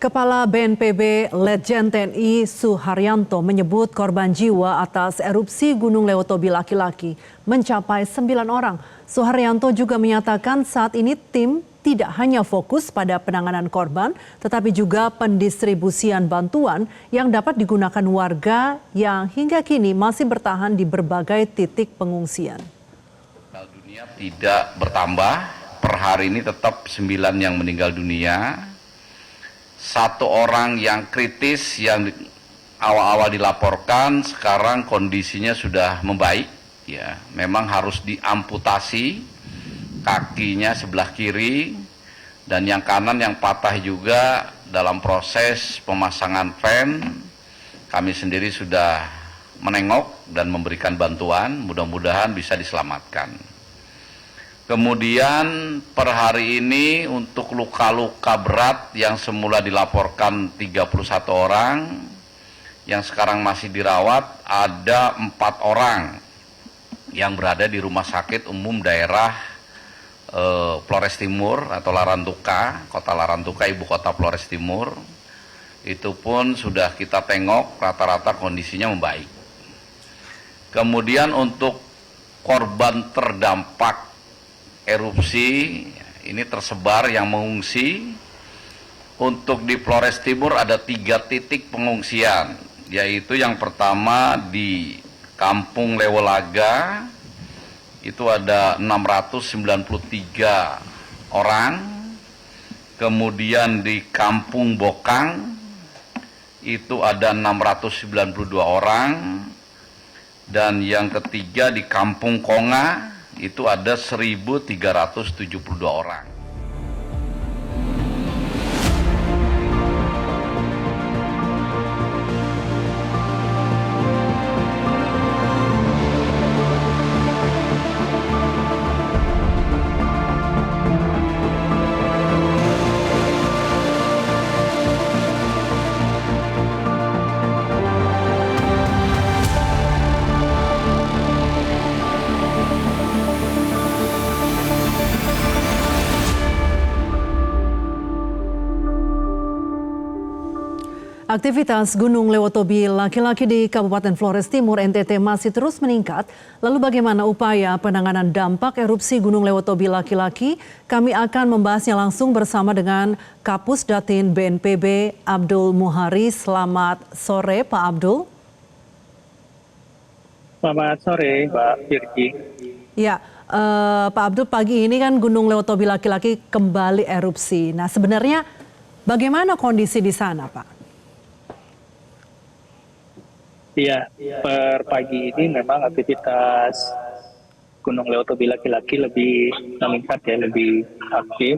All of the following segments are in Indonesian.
Kepala BNPB Letjen TNI Suharyanto menyebut korban jiwa atas erupsi Gunung Lewotobi laki-laki mencapai 9 orang. Suharyanto juga menyatakan saat ini tim tidak hanya fokus pada penanganan korban, tetapi juga pendistribusian bantuan yang dapat digunakan warga yang hingga kini masih bertahan di berbagai titik pengungsian. Dunia tidak bertambah, per hari ini tetap 9 yang meninggal dunia. 1 orang yang kritis yang awal-awal dilaporkan sekarang kondisinya sudah membaik, ya. Memang harus diamputasi kakinya sebelah kiri dan yang kanan yang patah juga dalam proses pemasangan fan. Kami sendiri sudah menengok dan memberikan bantuan, mudah-mudahan bisa diselamatkan. Kemudian per hari ini untuk luka-luka berat yang semula dilaporkan 31 orang, yang sekarang masih dirawat ada 4 orang yang berada di Rumah Sakit Umum Daerah Flores Timur atau Larantuka, Kota Larantuka, Ibu Kota Flores Timur. Itu pun sudah kita tengok rata-rata kondisinya membaik. Kemudian untuk korban terdampak erupsi ini tersebar yang mengungsi. Untuk di Flores Timur ada 3 titik pengungsian, yaitu yang pertama di Kampung Lewolaga itu ada 693 orang, kemudian di Kampung Bokang itu ada 692 orang, dan yang ketiga di Kampung Konga itu ada 1.372 orang. Aktivitas Gunung Lewotobi laki-laki di Kabupaten Flores Timur, NTT masih terus meningkat. Lalu bagaimana upaya penanganan dampak erupsi Gunung Lewotobi laki-laki? Kami akan membahasnya langsung bersama dengan Kapus Datin BNPB Abdul Muhari. Selamat sore Pak Abdul. Selamat sore Mbak Firki. Ya, Pak Abdul, pagi ini kan Gunung Lewotobi laki-laki kembali erupsi. Nah, sebenarnya bagaimana kondisi di sana, Pak? Iya, per pagi ini memang aktivitas Gunung Lewotobi laki-laki lebih meningkat ya, lebih aktif.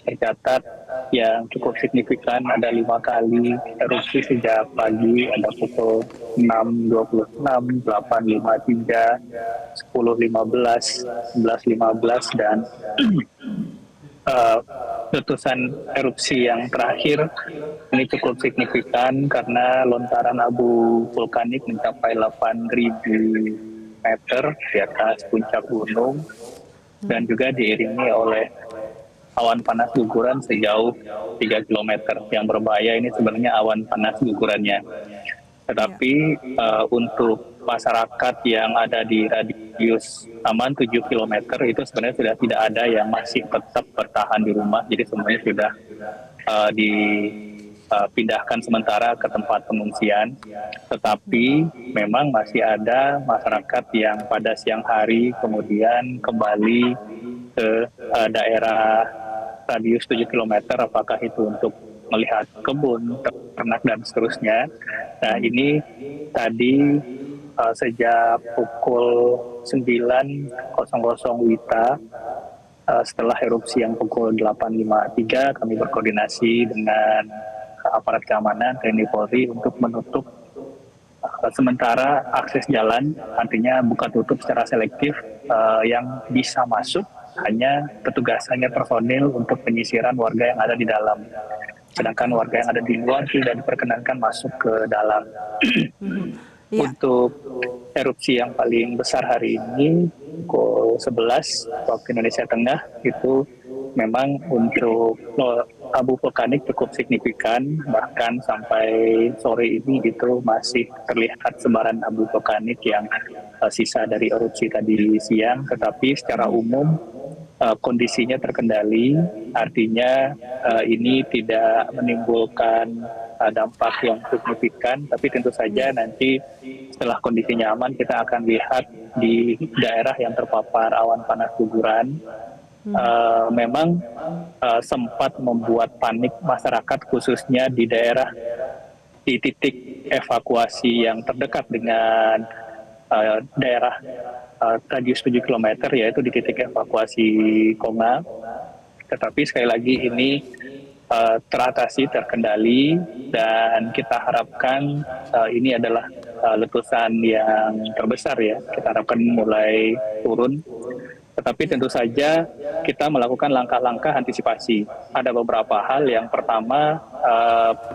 Tercatat yang cukup signifikan ada 5 kali erupsi sejak pagi, ada pukul 6.26, 8.53, 10.15, 11.15 dan letusan erupsi yang terakhir ini cukup signifikan karena lontaran abu vulkanik mencapai 8.000 meter di atas puncak gunung dan juga diiringi oleh awan panas guguran sejauh 3 km. Yang berbahaya ini sebenarnya awan panas gugurannya. Tetapi untuk masyarakat yang ada di radius aman 7 km itu sebenarnya sudah tidak ada yang masih tetap bertahan di rumah. Jadi semuanya sudah dipindahkan sementara ke tempat pengungsian. Tetapi memang masih ada masyarakat yang pada siang hari kemudian kembali ke daerah radius 7 km, apakah itu untuk melihat kebun, ternak, dan seterusnya. Nah, ini tadi sejak pukul 9.00 WITA, setelah erupsi yang pukul 8.53, kami berkoordinasi dengan aparat keamanan TNI Polri untuk menutup sementara akses jalan, artinya buka tutup secara selektif. Yang bisa masuk hanya petugas, hanya personil untuk penyisiran warga yang ada di dalam. Sedangkan warga yang ada di luar tidak diperkenankan masuk ke dalam. Untuk erupsi yang paling besar hari ini, pukul 11 waktu Indonesia Tengah, itu memang untuk abu vulkanik cukup signifikan, bahkan sampai sore ini itu masih terlihat sebaran abu vulkanik yang sisa dari erupsi tadi siang. Tetapi secara umum kondisinya terkendali, artinya ini tidak menimbulkan dampak yang signifikan, tapi tentu saja nanti setelah kondisinya aman kita akan lihat di daerah yang terpapar awan panas guguran. Memang sempat membuat panik masyarakat, khususnya di daerah di titik evakuasi yang terdekat dengan daerah radius 7 km, yaitu di titik evakuasi Konga. Tetapi sekali lagi ini teratasi, terkendali, dan kita harapkan ini adalah letusan yang terbesar ya. Kita harapkan mulai turun. Tetapi tentu saja kita melakukan langkah-langkah antisipasi. Ada beberapa hal. Yang pertama,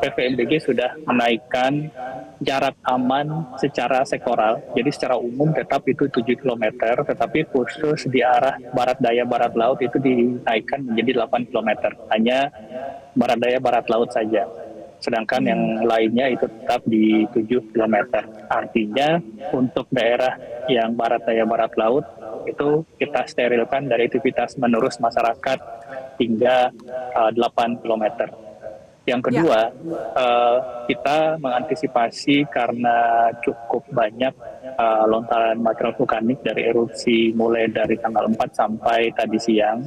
PVMBG sudah menaikkan jarak aman secara sektoral. Jadi secara umum tetap itu 7 km, tetapi khusus di arah barat daya barat laut itu dinaikkan menjadi 8 km. Hanya barat daya barat laut saja. Sedangkan yang lainnya itu tetap di 7 km. Artinya untuk daerah yang barat daya barat laut itu kita sterilkan dari aktivitas menerus masyarakat hingga 8 km. Yang kedua, kita mengantisipasi karena cukup banyak lontaran material vulkanik dari erupsi mulai dari tanggal 4 sampai tadi siang.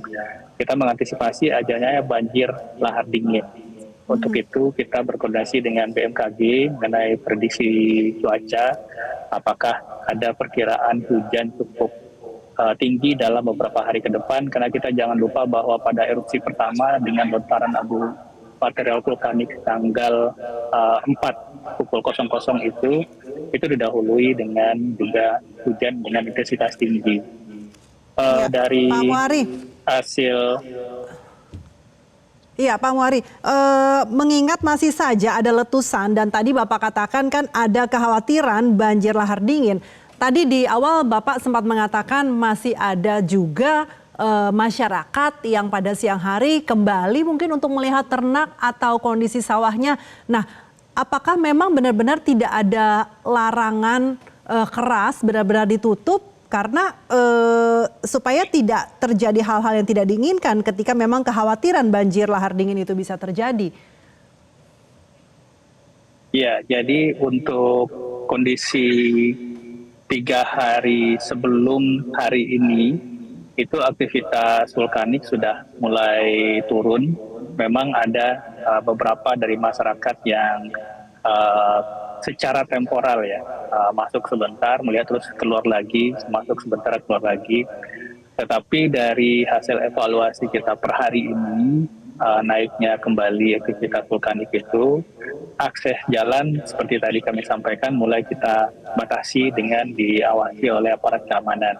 Kita mengantisipasi adanya banjir lahar dingin. Untuk itu kita berkoordinasi dengan BMKG mengenai prediksi cuaca, apakah ada perkiraan hujan cukup tinggi dalam beberapa hari ke depan, karena kita jangan lupa bahwa pada erupsi pertama dengan lontaran abu material vulkanik tanggal 4 pukul 00 itu didahului dengan juga hujan dengan intensitas tinggi. Dari Pak Muari. hasil Iya, Pak Muari, mengingat masih saja ada letusan dan tadi Bapak katakan kan ada kekhawatiran banjir lahar dingin. Tadi di awal Bapak sempat mengatakan masih ada juga masyarakat yang pada siang hari kembali mungkin untuk melihat ternak atau kondisi sawahnya. Nah, apakah memang benar-benar tidak ada larangan keras, benar-benar ditutup karena supaya tidak terjadi hal-hal yang tidak diinginkan ketika memang kekhawatiran banjir lahar dingin itu bisa terjadi? Ya, jadi untuk kondisi 3 hari sebelum hari ini, itu aktivitas vulkanik sudah mulai turun. Memang ada beberapa dari masyarakat yang secara temporal ya, masuk sebentar, melihat terus keluar lagi, masuk sebentar, keluar lagi. Tetapi dari hasil evaluasi kita per hari ini, naiknya kembali aktivitas vulkanik itu, akses jalan seperti tadi kami sampaikan mulai kita batasi dengan diawasi oleh aparat keamanan.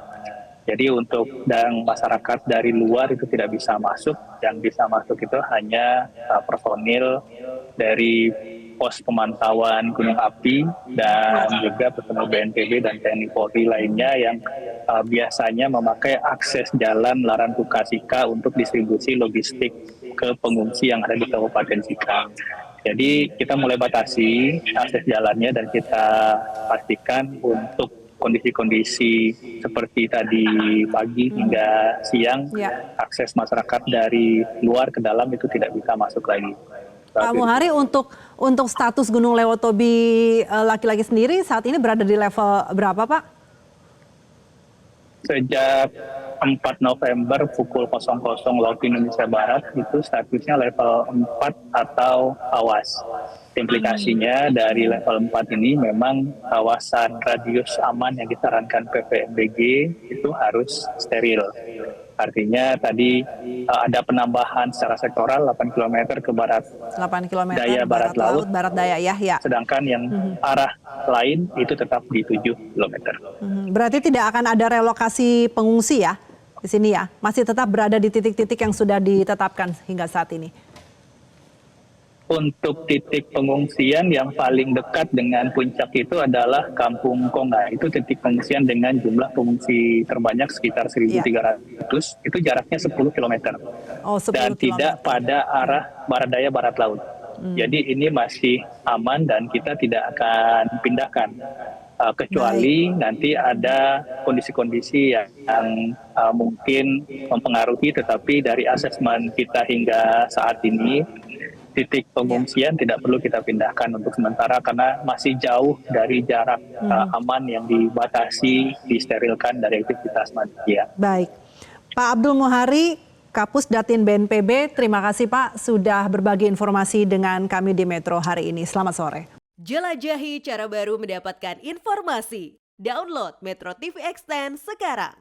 Jadi untuk dan masyarakat dari luar itu tidak bisa masuk, yang bisa masuk itu hanya personil dari pos pemantauan gunung api dan juga personil BNPB dan TNI Polri lainnya yang biasanya memakai akses jalan Larantuka Sika untuk distribusi logistik ke pengungsi yang ada di Kabupaten Sika. Jadi kita mulai batasi akses jalannya dan kita pastikan untuk kondisi-kondisi seperti tadi pagi hingga siang, akses masyarakat dari luar ke dalam itu tidak bisa masuk lagi. Pak Muhari, untuk status Gunung Lewotobi laki-laki sendiri saat ini berada di level berapa, Pak? Sejak 4 November pukul 00 waktu Indonesia Barat itu statusnya level 4 atau awas. Implikasinya dari level 4 ini memang kawasan radius aman yang disarankan PVMBG itu harus steril. Artinya tadi ada penambahan secara sektoral 8 km ke barat 8 km daya barat laut, barat daya ya. Sedangkan yang arah lain itu tetap di 7 km. Berarti tidak akan ada relokasi pengungsi ya di sini ya? Masih tetap berada di titik-titik yang sudah ditetapkan hingga saat ini? Untuk titik pengungsian yang paling dekat dengan puncak itu adalah Kampung Konga. Itu titik pengungsian dengan jumlah pengungsi terbanyak sekitar 1.300. Itu jaraknya 10 km. Oh, 10 Dan tidak kilometer. pada arah barat daya barat laut. Jadi ini masih aman dan kita tidak akan pindahkan. Kecuali nanti ada kondisi-kondisi yang mungkin mempengaruhi, tetapi dari asesmen kita hingga saat ini titik pengungsian tidak perlu kita pindahkan untuk sementara karena masih jauh dari jarak aman yang dibatasi, disterilkan dari aktivitas manusia. Baik, Pak Abdul Muhari, Kapus Datin BNPB, terima kasih Pak sudah berbagi informasi dengan kami di Metro hari ini. Selamat sore. Jelajahi cara baru mendapatkan informasi. Download Metro TV Extend sekarang.